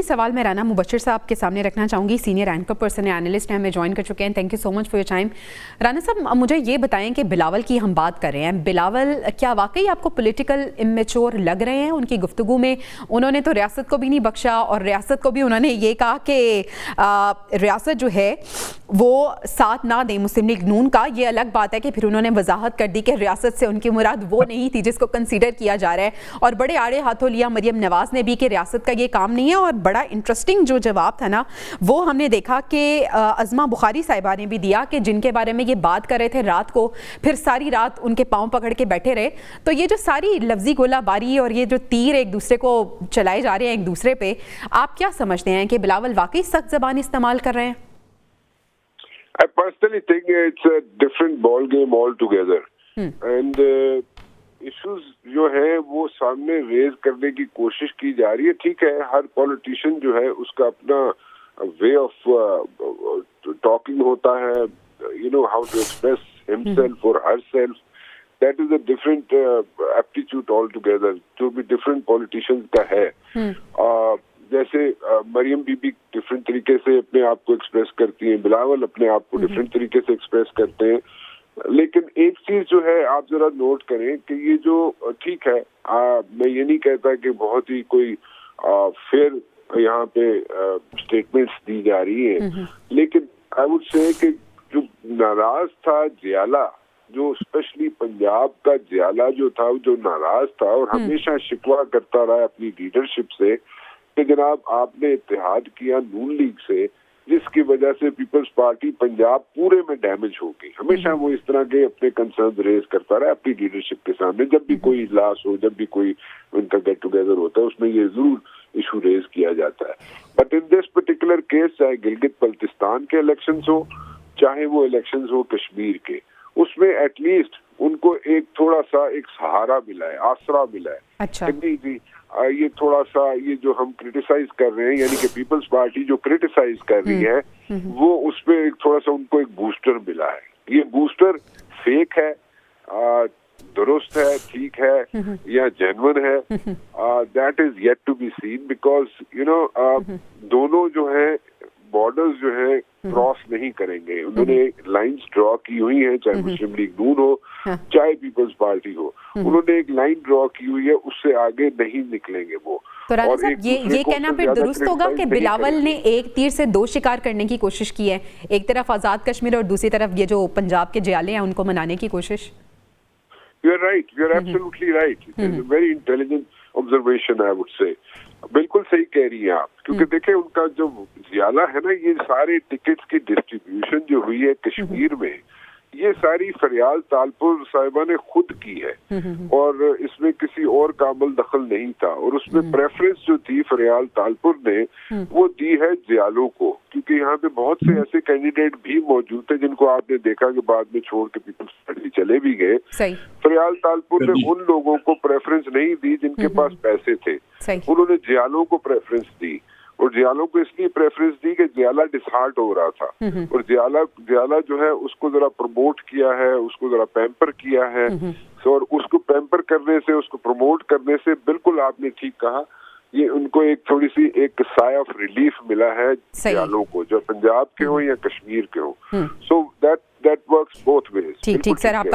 सवाल मैं राना मुबश्शिर साहब के सामने रखना चाहूँगी, सीनियर एंकर पर्सन है, एनालिस्ट हैं, हमें ज्वाइन कर चुके हैं। Thank you so much for your time. Rana साहब, मुझे ये बताएं कि बिलावल की हम बात कर रहे हैं, बिलावल क्या वाकई आपको पॉलिटिकल इमेच्योर लग रहे हैं? उनकी गुफ्तगू में उन्होंने तो रियासत को भी नहीं बख्शा और रियासत को भी उन्होंने ये कहा कि रियासत जो है वो साथ ना दें मुस्लिम लीग नून का। ये अलग बात है कि फिर उन्होंने वजाहत कर दी कि रियासत से उनकी मुराद वो नहीं थी जिसको कंसीडर किया जा रहा है, और बड़े आड़े हाथों लिया मरियम नवाज ने भी कि रियासत का ये काम नहीं है। और बड़ा इंटरेस्टिंग जो जवाब था ना वो हमने देखा कि अज़मा बुखारी साहिबा ने भी दिया कि जिनके बारे में ये बात कर रहे थे रात को, फिर सारी रात उनके पाँव पकड़ के बैठे रहे। तो ये जो सारी लफ्जी गोलाबारी और ये जो तीर एक दूसरे को चलाए जा रहे हैं एक दूसरे पे, आप क्या समझते हैं कि बिलावल वाकई सख्त ज़बान इस्तेमाल कर रहे हैं? I personally think it's a different ball game altogether. And issues जो है वो सामने रेज करने की कोशिश की जा रही है। ठीक है, हर पॉलिटिशियन जो है उसका अपना वे ऑफ टॉकिंग होता है, you know how to express himself or herself. That is a different aptitude altogether, जो भी different politicians का है। जैसे मरियम बीबी डिफरेंट तरीके से अपने आप को एक्सप्रेस करती हैं, बिलावल अपने आप को डिफरेंट तरीके से एक्सप्रेस करते हैं। लेकिन एक चीज जो है आप जरा नोट करें कि ये जो ठीक है, मैं ये नहीं कहता कि बहुत ही कोई फेयर यहाँ पे स्टेटमेंट्स दी जा रही है, लेकिन आई वुड से कि जो नाराज था जियाला, जो स्पेशली पंजाब का जियाला जो था, जो नाराज था और हमेशा शिकवा करता रहा अपनी लीडरशिप से कि जनाब आपने इत्तेहाद किया नून लीग से, जिसकी वजह से पीपल्स पार्टी पंजाब पूरे में डैमेज हो गई। हमेशा वो इस तरह के अपने कंसर्न रेज करता रहा अपनी लीडरशिप के सामने। जब भी कोई इजलास हो, जब भी कोई उनका गेट टुगेदर होता है, उसमें ये जरूर इशू रेज किया जाता है। But in this particular case, चाहे गिलगित बल्तिस्तान के इलेक्शंस हो, चाहे वो इलेक्शंस हो कश्मीर के, उसमें एटलीस्ट उनको एक थोड़ा सा एक सहारा मिला है, आसरा मिला है। अच्छा। ये थोड़ा सा ये जो हम क्रिटिसाइज कर रहे हैं, यानी कि पीपल्स पार्टी जो क्रिटिसाइज कर रही है, वो उसपे एक थोड़ा सा उनको एक बूस्टर मिला है। ये बूस्टर फेक है, दुरुस्त है, ठीक है या जेन्युइन है, that is yet to be seen, because you know दोनों जो है बॉर्डर्स जो है क्रॉस नहीं करेंगे। उन्होंने लाइंस ड्रॉ की हुई है, चाहे मुस्लिम लीग नून हो, चाहे पीपल्स पार्टी हो, उन्होंने एक लाइन ड्रॉ की हुई है, उससे आगे नहीं निकलेंगे वो। तो राना साहब, ये कहना फिर दुरुस्त होगा कि बिलावल ने एक तीर से दो शिकार करने की कोशिश की है, एक तरफ आजाद कश्मीर और दूसरी तरफ ये जो पंजाब के जियाले हैं उनको मनाने की कोशिश? You are right. You are absolutely right. It's a very intelligent observation, I would say. बिल्कुल सही कह रही हैं आप, क्योंकि देखिए उनका जो जियाला है ना, ये सारे टिकट्स की डिस्ट्रीब्यूशन जो हुई है कश्मीर में, ये सारी फरियाल तालपुर साहिबा ने खुद की है और इसमें किसी और का अमल दखल नहीं था। और उसमें प्रेफरेंस जो थी फरियाल तालपुर ने वो दी है जियालों को, क्योंकि यहाँ पे बहुत से ऐसे कैंडिडेट भी मौजूद थे जिनको आपने देखा कि बाद में छोड़ के पीपल्स पार्टी चले भी गए। फरियाल तालपुर ने उन लोगों को प्रेफरेंस नहीं दी जिनके पास पैसे थे, उन्होंने जियालों को प्रेफरेंस दी। और जियालों को इसलिए प्रेफरेंस दी कि जियाला डिसहार्ट हो रहा था और जियाला जो है उसको जरा प्रमोट किया है, उसको जरा पैम्पर किया है। और उसको पैम्पर करने से, उसको प्रमोट करने से, बिल्कुल आपने ठीक कहा, ये उनको एक थोड़ी सी एक साय ऑफ रिलीफ मिला है जियालों को, जो पंजाब के हो या कश्मीर के हो। So that works both ways. ठीक सर, आपका